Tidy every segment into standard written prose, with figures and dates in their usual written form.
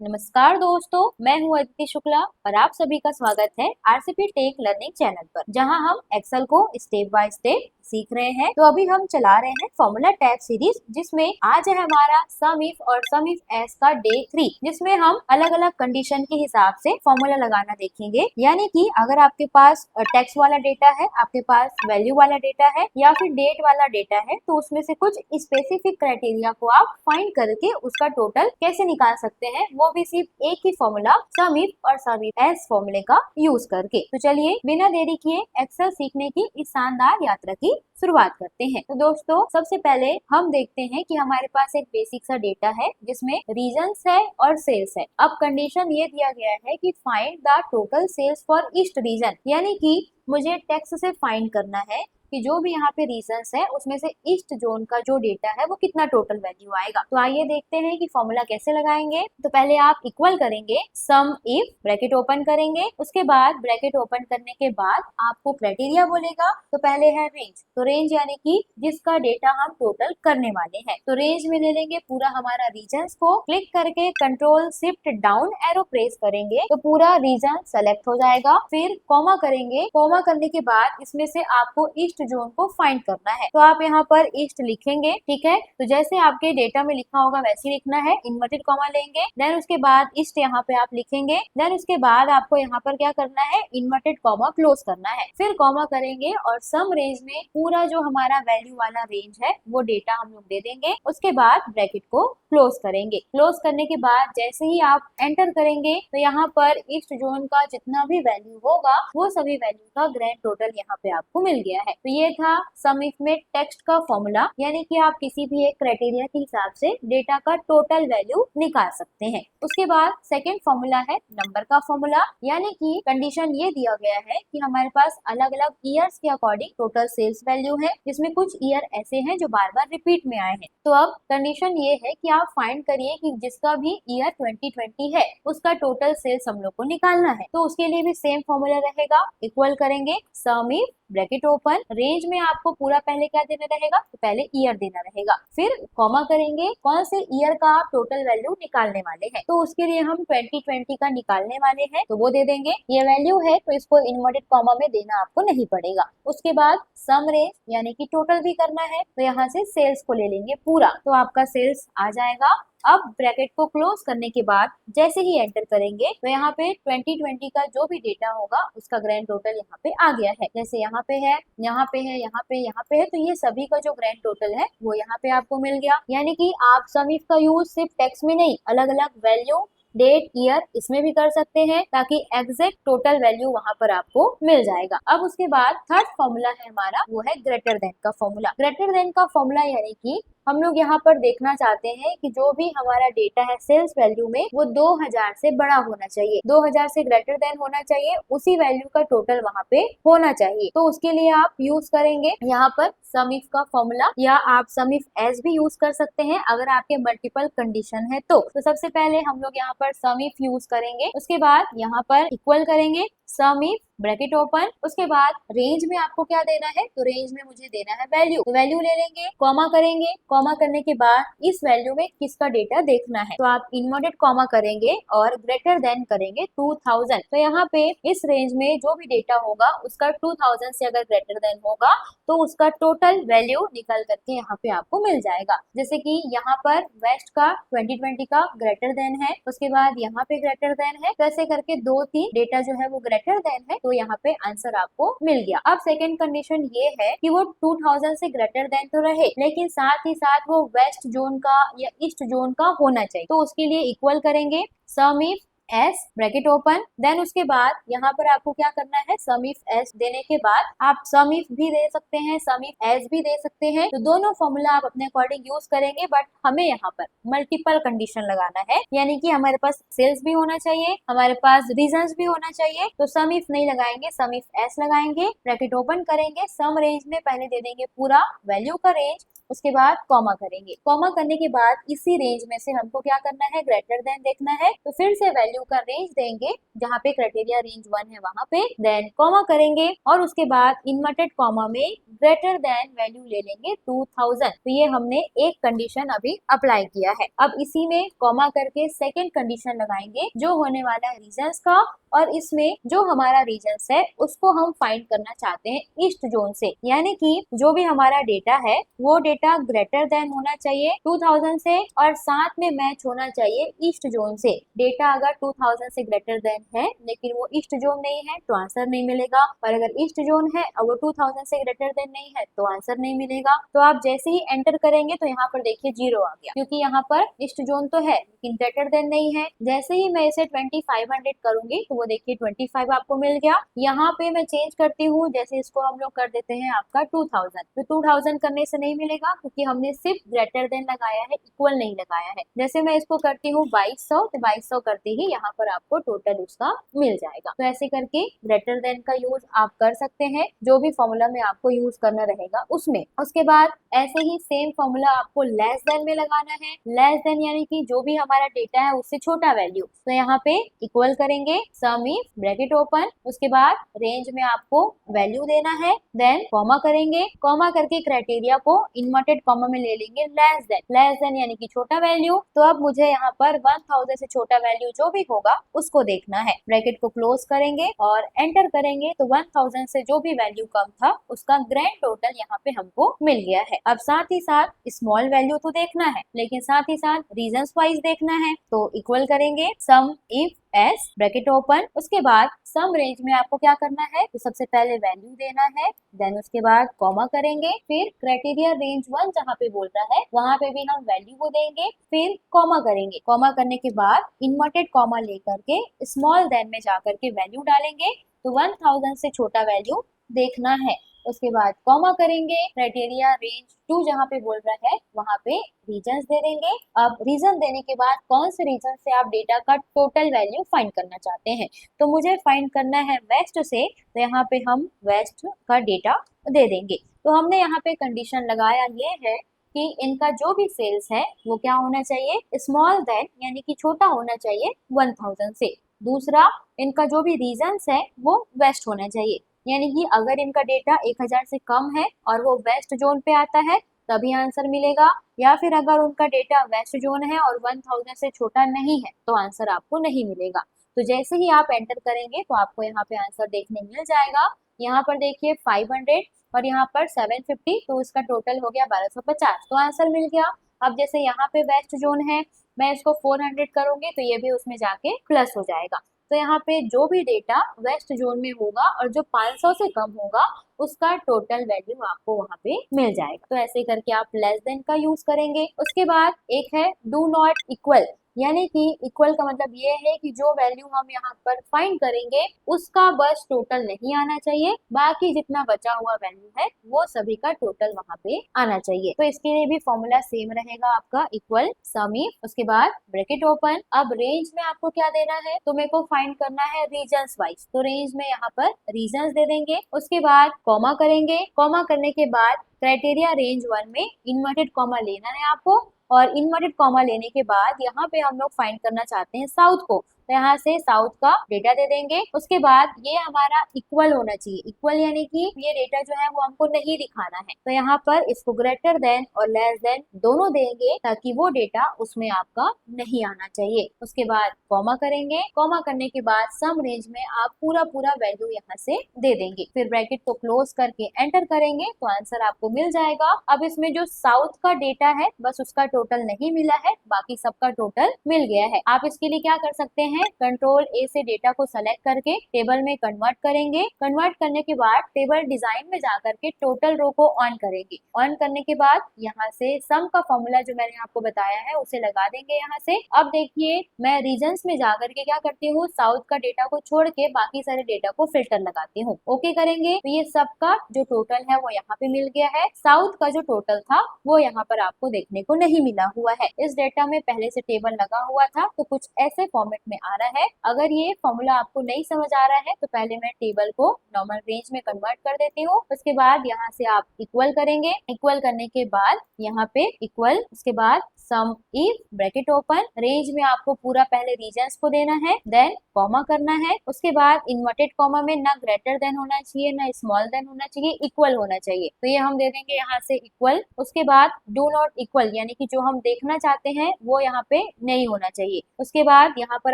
नमस्कार दोस्तों, मैं हूँ अदिति शुक्ला और आप सभी का स्वागत है आरसीपी टेक लर्निंग चैनल पर, जहां हम एक्सेल को स्टेप बाय स्टेप सीख रहे हैं। तो अभी हम चला रहे हैं फॉर्मूला टैब सीरीज, जिसमें आज है हमारा सम इफ और सम इफ एस का डे 3, जिसमें हम अलग अलग कंडीशन के हिसाब से फॉर्मूला लगाना देखेंगे। यानी कि अगर आपके पास टेक्स्ट वाला डेटा है, आपके पास वैल्यू वाला डेटा है या फिर डेट वाला डेटा है, तो उसमें से कुछ स्पेसिफिक क्राइटेरिया को आप फाइंड करके उसका टोटल कैसे निकाल सकते हैं, वो भी सिर्फ एक ही फॉर्मूला सम इफ और सम इफ एस फॉर्मूले का यूज करके। तो चलिए बिना देरी किए एक्सेल सीखने की इस शानदार यात्रा की शुरुआत करते हैं। तो दोस्तों, सबसे पहले हम देखते हैं कि हमारे पास एक बेसिक सा डेटा है जिसमें रीजन्स है और सेल्स है। अब कंडीशन ये दिया गया है कि find the total sales for east region, यानी कि मुझे टेक्स्ट से फाइंड करना है कि जो भी यहाँ पे रीजन्स है उसमें से ईस्ट जोन का जो डेटा है वो कितना टोटल वैल्यू आएगा। तो आइए देखते हैं कि फॉर्मूला कैसे लगाएंगे। तो पहले आप इक्वल करेंगे सम इफ, ब्रैकेट ओपन करेंगे, उसके बाद ब्रैकेट ओपन करने के बाद आपको क्राइटेरिया बोलेगा। तो पहले है रेंज, तो रेंज यानी कि जिसका डेटा हम टोटल करने वाले हैं। तो रेंज में ले लेंगे पूरा हमारा रीजन्स को, क्लिक करके control shift down arrow press करेंगे तो पूरा रीजन सेलेक्ट हो जाएगा। फिर कॉमा करेंगे, कॉमा करने के बाद इसमें से आपको ईस्ट जोन को फाइंड करना है। तो आप यहाँ पर ईस्ट लिखेंगे, ठीक है। तो जैसे आपके डेटा में लिखा होगा वैसे लिखना है, इन्वर्टेड कॉमा लेंगे, देन उसके बाद ईस्ट यहाँ पे आप लिखेंगे, देन उसके बाद आपको यहाँ पर क्या करना है, इन्वर्टेड कॉमा क्लोज करना है। फिर कॉमा करेंगे और सम रेंज में पूरा जो हमारा वैल्यू वाला रेंज है वो डेटा हम लोग दे देंगे। उसके बाद ब्रैकेट को क्लोज करेंगे। क्लोज करने के बाद जैसे ही आप एंटर करेंगे तो यहाँ पर ईस्ट जोन का जितना भी वैल्यू होगा वो सभी वैल्यू का ग्रैंड टोटल यहाँ पे आपको मिल गया है। तो ये था सम इफ में टेक्स्ट का फॉर्मूला, यानी कि आप किसी भी एक क्राइटेरिया के हिसाब से डेटा का टोटल वैल्यू निकाल सकते हैं। उसके बाद सेकंड फॉर्मूला है नंबर का फॉर्मूला, यानी कि कंडीशन ये दिया गया है कि हमारे पास अलग अलग ईयर्स के अकॉर्डिंग टोटल सेल्स वैल्यू है, जिसमें कुछ ईयर ऐसे हैं जो बार बार रिपीट में आए हैं। तो अब कंडीशन ये है कि आप फाइंड करिए कि जिसका भी ईयर 2020 है उसका टोटल सेल्स हम लोग को निकालना है। तो उसके लिए भी सेम फॉर्मूला रहेगा, इक्वल करेंगे sum if, bracket open, range में आपको पूरा पहले क्या देना रहेगा, तो पहले ईयर देना रहेगा। फिर कॉमा करेंगे, कौन से ईयर का आप टोटल वैल्यू निकालने वाले हैं। तो उसके लिए हम 2020 का निकालने वाले हैं, तो वो दे देंगे। ये वैल्यू है तो इसको इन्वर्टेड कॉमा में देना आपको नहीं पड़ेगा। उसके बाद सम रेंज यानी कि टोटल भी करना है, तो यहाँ से सेल्स को ले लेंगे पूरा, तो आपका सेल्स आ जाएगा। अब ब्रैकेट को क्लोज करने के बाद जैसे ही एंटर करेंगे तो यहाँ पे 2020 का जो भी डेटा होगा उसका ग्रैंड टोटल यहाँ पे आ गया है। जैसे यहाँ पे है, यहाँ पे है, यहाँ पे, यहाँ पे है, तो ये सभी का जो ग्रैंड टोटल है वो यहाँ पे आपको मिल गया। यानी कि आप सम इफ का यूज सिर्फ टेक्स्ट में नहीं, अलग अलग वैल्यू, डेट, ईयर इसमें भी कर सकते हैं, ताकि एग्जैक्ट टोटल वैल्यू वहां पर आपको मिल जाएगा। अब उसके बाद थर्ड फॉर्मूला है हमारा, वो है ग्रेटर देन का फॉर्मूला। ग्रेटर देन का फॉर्मूला यानी कि हम लोग यहाँ पर देखना चाहते हैं कि जो भी हमारा डेटा है सेल्स वैल्यू में वो 2000 से बड़ा होना चाहिए, 2000 से ग्रेटर देन होना चाहिए, उसी वैल्यू का टोटल वहाँ पे होना चाहिए। तो उसके लिए आप यूज करेंगे यहाँ पर सम इफ का फॉर्मूला, या आप सम इफ एस भी यूज कर सकते हैं अगर आपके मल्टीपल कंडीशन है तो सबसे पहले हम लोग यहाँ पर सम इफ यूज करेंगे। उसके बाद यहाँ पर इक्वल करेंगे सम इफ, ब्रैकेट ओपन, उसके बाद रेंज में आपको क्या देना है, तो रेंज में मुझे देना है वैल्यू, तो वैल्यू ले लेंगे, कॉमा करेंगे, कॉमा करने के बाद इस वैल्यू में किसका डेटा देखना है, तो आप इन्वर्टेड कॉमा करेंगे और ग्रेटर देन करेंगे 2000। तो यहाँ पे इस रेंज में जो भी डेटा होगा उसका 2000 से अगर ग्रेटर देन होगा तो उसका टोटल वैल्यू निकल करके यहाँ पे आपको मिल जाएगा। जैसे कि यहाँ पर वेस्ट का 2020 का ग्रेटर देन है, उसके बाद यहाँ पे ग्रेटर देन है, तो ऐसे करके 2-3 डेटा जो है वो ग्रेटर देन है, तो यहाँ पे आंसर आपको मिल गया। अब सेकंड कंडीशन ये है कि वो 2000 से ग्रेटर देन तो रहे, लेकिन साथ ही साथ वो वेस्ट जोन का या ईस्ट जोन का होना चाहिए। तो उसके लिए इक्वल करेंगे sum if S, bracket open, then उसके बाद यहाँ पर आपको क्या करना है, सम इफ एस देने के बाद आप सम इफ भी दे सकते हैं, सम इफ एस भी दे सकते हैं। तो दोनों फॉर्मूला आप अपने अकॉर्डिंग यूज करेंगे, बट हमें यहाँ पर मल्टीपल कंडीशन लगाना है, यानी कि हमारे पास सेल्स भी होना चाहिए, हमारे पास रीजन्स भी होना चाहिए। तो सम इफ नहीं लगाएंगे, सम इफ एस लगाएंगे, ब्रैकेट ओपन करेंगे, सम रेंज में पहले दे देंगे पूरा वैल्यू का रेंज, उसके बाद कॉमा करेंगे। कॉमा करने के बाद इसी रेंज में से हमको क्या करना है, ग्रेटर देन देखना है। तो फिर से वैल्यू का रेंज देंगे, जहाँ पे क्राइटेरिया रेंज 1 है वहां पे, देन कॉमा करेंगे और उसके बाद इनवर्टेड कॉमा में ग्रेटर देन वैल्यू ले लेंगे 2000। तो ये हमने एक कंडीशन अभी अप्लाई किया है। अब इसी में कॉमा करके सेकेंड कंडीशन लगाएंगे जो होने वाला है रीजन्स का, और इसमें जो हमारा रीजन्स है उसको हम फाइंड करना चाहते हैं ईस्ट जोन से, यानी कि जो भी हमारा डेटा है वो डेटा ग्रेटर देन होना चाहिए 2000 से और साथ में मैच होना चाहिए ईस्ट जोन से। डेटा अगर 2000 से ग्रेटर देन है लेकिन वो ईस्ट जोन नहीं है तो आंसर नहीं मिलेगा, और अगर ईस्ट जोन है और वो 2000 से ग्रेटर देन नहीं है तो आंसर नहीं मिलेगा। तो आप जैसे ही एंटर करेंगे तो यहाँ पर देखिए 0 आ गया, क्योंकि यहाँ पर ईस्ट जोन तो है लेकिन ग्रेटर देन नहीं है। जैसे ही मैं इसे 2500 करूंगी तो वो देखिए 25 आपको मिल गया। यहाँ पे मैं चेंज करती हूँ, जैसे इसको हम लोग कर देते हैं आपका 2000, तो 2000 करने से नहीं मिलेगा क्योंकि हमने सिर्फ ग्रेटर देन लगाया है, इक्वल नहीं लगाया है। जैसे मैं इसको करती हूँ 2200, तो 2200 करते ही यहाँ पर आपको टोटल उसका मिल जाएगा। तो ऐसे करके ग्रेटर देन का यूज आप कर सकते हैं जो भी फॉर्मूला में आपको यूज करना रहेगा उसमें। उसके बाद ऐसे ही सेम फॉर्मूला आपको लेस देन में लगाना है। लेस देन यानी कि जो भी हमारा डेटा है उससे छोटा वैल्यू, तो यहाँ पे इक्वल करेंगे, सम इफ ब्रैकेट ओपन, उसके बाद रेंज में आपको वैल्यू देना है, देन कॉमा करेंगे। कॉमा करके क्राइटेरिया को इनवर्टेड कॉमा में ले लेंगे लेस देन। लेस देन यानी कि छोटा वैल्यू, तो अब मुझे यहाँ पर 1000 से छोटा वैल्यू जो भी होगा उसको देखना है। ब्रैकेट को क्लोज करेंगे और एंटर करेंगे तो 1000 से जो भी वैल्यू कम था उसका ग्रैंड टोटल यहाँ पे हमको मिल गया है। अब साथ ही साथ स्मॉल वैल्यू तो देखना है लेकिन साथ ही साथ रीजन्स वाइज देखना है, तो इक्वल करेंगे sum if S bracket open, उसके बाद सम रेंज में आपको क्या करना है, तो सबसे पहले वैल्यू देना है, देन उसके बाद कॉमा करेंगे, फिर क्राइटेरिया रेंज 1 जहाँ पे बोल रहा है वहां पे भी हम वैल्यू को देंगे, फिर कॉमा करेंगे। कॉमा करने के बाद इन्वर्टेड कॉमा लेकर के स्मॉल देन में जाकर के वैल्यू डालेंगे, तो 1000 से छोटा वैल्यू देखना है। उसके बाद कॉमा करेंगे, क्राइटेरिया रेंज 2 जहाँ पे बोल रहा है वहां पे रीजन्स दे देंगे। अब रीजन देने के बाद कौन से रीजन से आप डेटा का टोटल वैल्यू फाइंड करना चाहते हैं, तो मुझे फाइंड करना है वेस्ट से, तो यहाँ पे हम वेस्ट का डेटा दे देंगे। तो हमने यहाँ पे कंडीशन लगाया ये है कि इनका जो भी सेल्स है वो क्या होना चाहिए, स्मॉल देन यानी कि छोटा होना चाहिए 1000 से। दूसरा, इनका जो भी रीजन्स है वो वेस्ट होना चाहिए, यानी कि अगर इनका डेटा 1000 से कम है और वो वेस्ट जोन पे आता है तभी आंसर मिलेगा, या फिर अगर उनका डेटा वेस्ट जोन है और 1000 से छोटा नहीं है तो आंसर आपको नहीं मिलेगा। तो जैसे ही आप एंटर करेंगे तो आपको यहाँ पे आंसर देखने मिल जाएगा। यहाँ पर देखिए 500 और यहाँ पर 750, तो इसका टोटल हो गया 1250, तो आंसर मिल गया। अब जैसे यहाँ पे वेस्ट जोन है, मैं इसको 400 करूंगी तो ये भी उसमें जाके प्लस हो जाएगा। तो यहाँ पे जो भी डेटा वेस्ट जोन में होगा और जो 500 से कम होगा उसका टोटल वैल्यू आपको वहाँ पे मिल जाएगा। तो ऐसे करके आप लेस देन का यूज करेंगे। उसके बाद एक है डू नॉट इक्वल, यानी कि इक्वल का मतलब ये है कि जो वैल्यू हम यहाँ पर फाइंड करेंगे उसका बस टोटल नहीं आना चाहिए, बाकी जितना बचा हुआ वैल्यू है वो सभी का टोटल वहाँ पे आना चाहिए। तो इसके लिए भी फॉर्मूला सेम रहेगा आपका, इक्वल सम इफ, उसके बाद ब्रैकेट ओपन। अब रेंज में आपको क्या देना है, तो मेरे को फाइंड करना है रीजन्स वाइज, तो रेंज में यहाँ पर रीजन्स दे देंगे। उसके बाद कॉमा करेंगे, कॉमा करने के बाद क्राइटेरिया रेंज 1 में इन्वर्टेड कॉमा लेना है आपको, और इन्वर्टेड कॉमा लेने के बाद यहाँ पे हम लोग फाइंड करना चाहते हैं साउथ को, तो यहाँ से साउथ का डेटा दे देंगे। उसके बाद ये हमारा इक्वल होना चाहिए, इक्वल यानी कि ये डेटा जो है वो हमको नहीं दिखाना है, तो यहाँ पर इसको ग्रेटर देन और लेस देन दोनों देंगे ताकि वो डेटा उसमें आपका नहीं आना चाहिए। उसके बाद कॉमा करेंगे, कॉमा करने के बाद सम रेंज में आप पूरा पूरा वैल्यू यहाँ से दे देंगे, फिर ब्रैकेट को क्लोज करके एंटर करेंगे तो आंसर आपको मिल जाएगा। अब इसमें जो साउथ का डेटा है बस उसका टोटल नहीं मिला है, बाकी सबका टोटल मिल गया है। आप इसके लिए क्या कर सकते हैं, कंट्रोल ए से डेटा को सेलेक्ट करके टेबल में कन्वर्ट करेंगे। कन्वर्ट करने के बाद टेबल डिजाइन में जाकर के टोटल रो को ऑन करेंगे। ऑन करने के बाद यहाँ से सम का फॉर्मूला जो मैंने आपको बताया है उसे लगा देंगे यहाँ से। अब देखिए मैं रीजन्स में जाकर के क्या करती हूँ, साउथ का डेटा को छोड़ के बाकी सारे डेटा को फिल्टर लगाती हूँ। ओके करेंगे तो ये सबका जो टोटल है वो यहाँ पे मिल गया है। साउथ का जो टोटल था वो यहाँ पर आपको देखने को नहीं मिला हुआ है। इस डेटा में पहले से टेबल लगा हुआ था तो कुछ ऐसे फॉर्मेट में आ रहा है। अगर ये फॉर्मूला आपको नहीं समझ आ रहा है तो पहले मैं टेबल को नॉर्मल रेंज में कन्वर्ट कर देती हूँ। उसके बाद यहाँ से आप इक्वल करेंगे, इक्वल करने के बाद यहाँ पे इक्वल, उसके बाद सम इफ ब्रैकेट ओपन, रेंज में आपको पूरा पहले रीजन्स को देना है, देन कॉमा करना है। उसके बाद इन्वर्टेड कॉमा में ना ग्रेटर देन होना चाहिए ना स्मॉल देन होना चाहिए, इक्वल होना चाहिए। तो ये हम दे देंगे यहाँ से इक्वल। उसके बाद डू नॉट इक्वल, यानी कि जो हम देखना चाहते हैं वो यहाँ पे नहीं होना चाहिए। उसके बाद यहाँ पर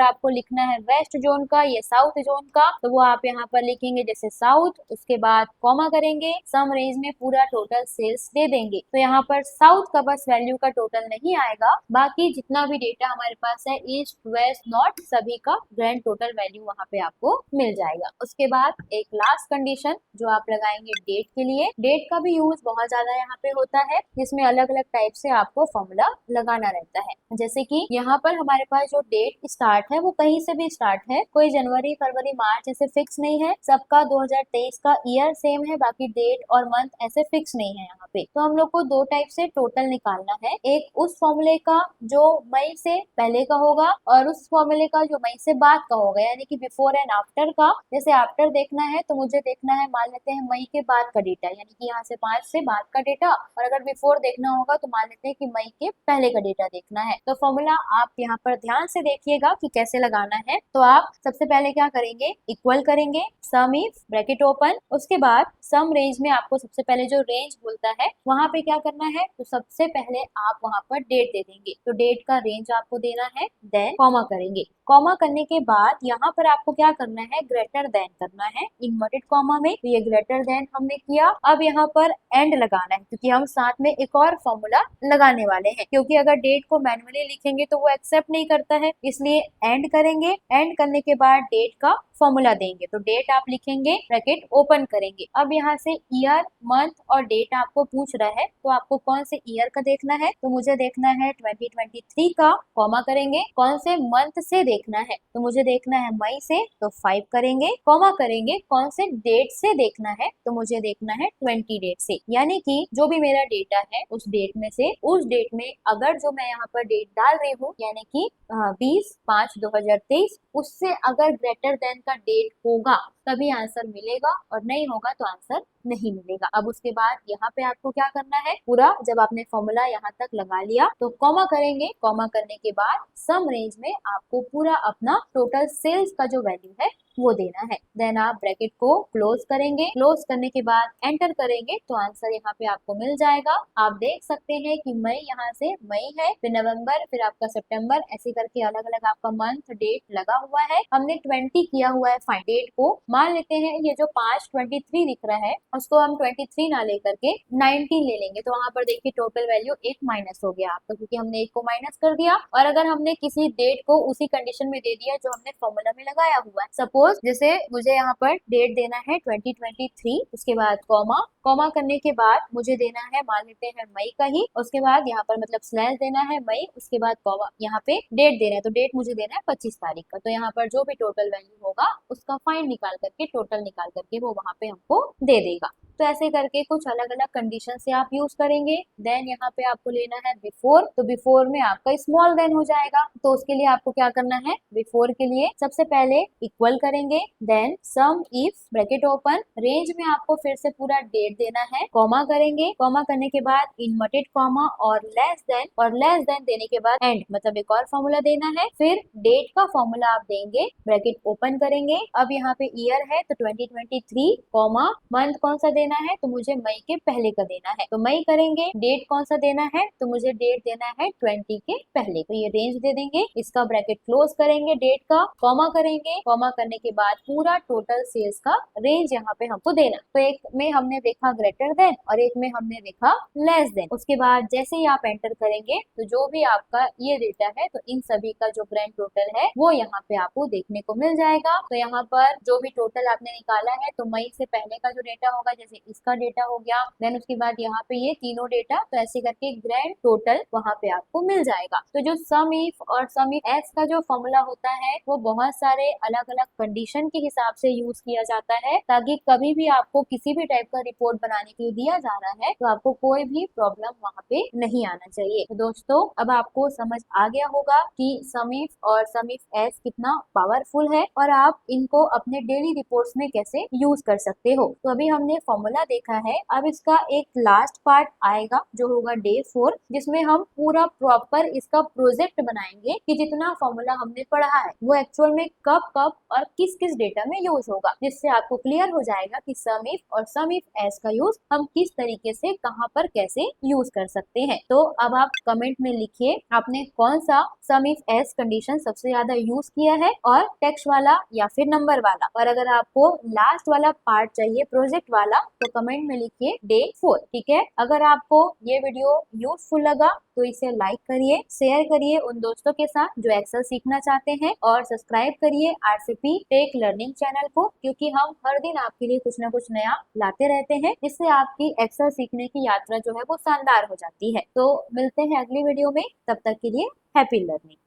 आपको लिखना है वेस्ट जोन का या साउथ जोन का, तो वो आप यहाँ पर लिखेंगे जैसे साउथ। उसके बाद कॉमा करेंगे, सम रेंज में पूरा टोटल सेल्स दे देंगे। तो यहाँ पर साउथ का बस वैल्यू का टोटल नहीं आएगा, बाकी जितना भी डेटा हमारे पास है ईस्ट वेस्ट नॉर्थ सभी का ग्रैंड टोटल वैल्यू वहाँ पे आपको मिल जाएगा। उसके बाद एक लास्ट कंडीशन जो आप लगाएंगे डेट के लिए। डेट का भी यूज बहुत ज्यादा यहाँ पे होता है, जिसमें अलग अलग टाइप से आपको फॉर्मूला लगाना रहता है। जैसे कि यहाँ पर हमारे पास जो डेट स्टार्ट है वो कहीं से भी स्टार्ट है, कोई जनवरी फरवरी मार्च ऐसे फिक्स नहीं है, सबका 2023 का ईयर सेम है, बाकी डेट और मंथ ऐसे फिक्स नहीं है यहाँ पे। तो हम लोग को दो टाइप से टोटल निकालना है, एक उस फॉर्मूले का जो मई से पहले का होगा और उस फॉर्मूले का जो मई से बाद का होगा, यानी कि बिफोर एंड आफ्टर का। जैसे आफ्टर देखना है तो मुझे देखना है, मान लेते हैं मई के बाद का डेटा, यानी कि यहाँ से 5 से बाद का डेटा, और अगर बिफोर देखना होगा तो मान लेते हैं कि मई के पहले का डेटा देखना है। तो फॉर्मूला आप यहाँ पर ध्यान से देखिएगा कि कैसे लगाना है। तो आप सबसे पहले क्या करेंगे, इक्वल करेंगे, सम इफ ब्रैकेट ओपन, उसके बाद सम रेंज में आपको सबसे पहले जो रेंज बोलता है वहां पे क्या करना है, तो सबसे पहले आप वहां पर डेट दे देंगे, तो डेट का रेंज आपको देना है, देन कॉमा करेंगे। कॉमा करने के बाद यहाँ पर आपको क्या करना है, ग्रेटर देन करना है इन्वर्टेड कॉमा में। तो ये ग्रेटर देन हमने किया। अब यहाँ पर एंड लगाना है, क्योंकि हम साथ में एक और फॉर्मूला लगाने वाले हैं, क्योंकि अगर डेट को मैनुअली लिखेंगे तो वो एक्सेप्ट नहीं करता है, इसलिए एंड करेंगे। एंड करने के बाद डेट का फॉर्मूला देंगे, तो डेट आप लिखेंगे, ब्रैकेट ओपन करेंगे। अब यहाँ से ईयर मंथ और डेट आपको पूछ रहा है, तो आपको कौन से ईयर का देखना है, तो मुझे देखना है 2023 का, कॉमा करेंगे। कौन से मंथ से देखना है, तो मुझे देखना है मई से, तो 5 करेंगे, कॉमा करेंगे। कौन से डेट से देखना है, तो मुझे देखना है 20 डेट से, यानी कि जो भी मेरा डेटा है उस डेट में से, उस डेट में अगर जो मैं यहाँ पर डेट डाल रही हूँ, यानी कि 20/5/2023, उससे अगर ग्रेटर देन का डेट होगा तभी आंसर मिलेगा, और नहीं होगा तो आंसर नहीं मिलेगा। अब उसके बाद यहाँ पे आपको क्या करना है, पूरा जब आपने फॉर्मूला यहाँ तक लगा लिया तो कॉमा करेंगे। कॉमा करने के बाद सम रेंज में आपको पूरा अपना टोटल सेल्स का जो वैल्यू है वो देना है। देन आप ब्रैकेट को क्लोज करेंगे, क्लोज करने के बाद एंटर करेंगे तो आंसर यहाँ पे आपको मिल जाएगा। आप देख सकते हैं कि मई, यहाँ से मई है, फिर नवंबर, फिर आपका सितंबर, ऐसे करके अलग अलग आपका मंथ डेट लगा हुआ है। हमने 20 किया हुआ है फाइन डेट को। मान लेते हैं ये जो 5/23 दिख रहा है उसको हम 23 ना लेकर के 19 ले लेंगे, तो वहां पर देखिए टोटल वैल्यू 1 माइनस हो गया आपका, क्योंकि हमने 1 को माइनस कर दिया। और अगर हमने किसी डेट को उसी कंडीशन में दे दिया जो हमने फॉर्मूला में लगाया हुआ है, सपोज जैसे मुझे यहाँ पर डेट देना है 2023, उसके बाद कॉमा, कॉमा करने के बाद मुझे देना है, मान लेते हैं मई का ही, उसके बाद यहाँ पर मतलब स्लैश देना है मई, उसके बाद कॉमा, यहाँ पे डेट देना है, तो डेट मुझे देना है 25 तारीख का। तो यहाँ पर जो भी टोटल वैल्यू होगा उसका फाइंड निकाल करके, टोटल निकाल करके वो वहां पे हमको दे देगा। तो ऐसे करके कुछ अलग अलग कंडीशन से आप यूज करेंगे। देन यहाँ पे आपको लेना है बिफोर, तो बिफोर में आपका स्मॉल देन हो जाएगा, तो उसके लिए आपको क्या करना है, बिफोर के लिए सबसे पहले इक्वल करेंगे, then sum if bracket open, range में आपको फिर से पूरा डेट देना है, कॉमा करेंगे, कॉमा करने के बाद इनवर्टेड कॉमा और लेस देन, और लेस देन देने के बाद एंड, मतलब एक और फॉर्मूला देना है, फिर डेट का फॉर्मूला आप देंगे, ब्रैकेट ओपन करेंगे। अब यहाँ पे ईयर है तो 2023, कॉमा, मंथ कौन सा देना है, तो मुझे मई के पहले का देना है, तो मई करेंगे। डेट कौन सा देना है, तो मुझे डेट देना है 20 के पहले, तो ये रेंज दे देंगे, इसका ब्रैकेट क्लोज करेंगे, डेट का कॉमा करेंगे, कॉमा करने के बाद पूरा टोटल सेल्स का रेंज यहाँ पे हमको देना। तो एक में हमने देखा ग्रेटर देन और एक में हमने देखा लेस देन। उसके बाद जैसे ही आप एंटर करेंगे तो जो भी आपका ये डेटा है तो इन सभी का जो ग्रैंड टोटल है वो यहाँ पे आपको देखने को मिल जाएगा। तो यहाँ पर जो भी टोटल आपने निकाला है तो मई से पहले का जो डेटा होगा, जैसे से इसका डेटा हो गया, देन उसके बाद यहाँ पे ये तीनों डेटा, तो ऐसे करके ग्रैंड टोटल वहां पे आपको मिल जाएगा। तो जो सम इफ और सम इफ एस का जो फॉर्मूला होता है वो बहुत सारे अलग अलग कंडीशन के हिसाब से यूज किया जाता है, ताकि कभी भी आपको किसी भी टाइप का रिपोर्ट बनाने के लिए दिया जा रहा है तो आपको कोई भी प्रॉब्लम वहाँ पे नहीं आना चाहिए। तो दोस्तों अब आपको समझ आ गया होगा कि सम इफ और सम इफ एस कितना पावरफुल है और आप इनको अपने डेली रिपोर्ट्स में कैसे यूज कर सकते हो। तो अभी हमने फॉर्मूला देखा है, अब इसका एक लास्ट पार्ट आएगा जो होगा डे 4, जिसमें हम पूरा प्रॉपर इसका प्रोजेक्ट बनाएंगे कि जितना फॉर्मूला हमने पढ़ा है वो एक्चुअल में कब कब और किस किस डेटा में यूज होगा, जिससे आपको क्लियर हो जाएगा कि सम इफ और सम इफ एस का यूज हम किस तरीके से कहां पर कैसे यूज कर सकते हैं। तो अब आप कमेंट में लिखिए आपने कौन सा सम इफ एस कंडीशन सबसे ज्यादा यूज किया है, और टेक्स्ट वाला या फिर नंबर वाला। और अगर आपको लास्ट वाला पार्ट चाहिए प्रोजेक्ट वाला तो कमेंट में लिखिए डे 4, ठीक है। अगर आपको ये वीडियो यूजफुल लगा तो इसे लाइक करिए, शेयर करिए उन दोस्तों के साथ जो एक्सेल सीखना चाहते हैं, और सब्सक्राइब करिए आरसीपी टेक लर्निंग चैनल को, क्योंकि हम हर दिन आपके लिए कुछ ना कुछ नया लाते रहते हैं, जिससे आपकी एक्सेल सीखने की यात्रा जो है वो शानदार हो जाती है। तो मिलते हैं अगली वीडियो में, तब तक के लिए हैप्पी लर्निंग।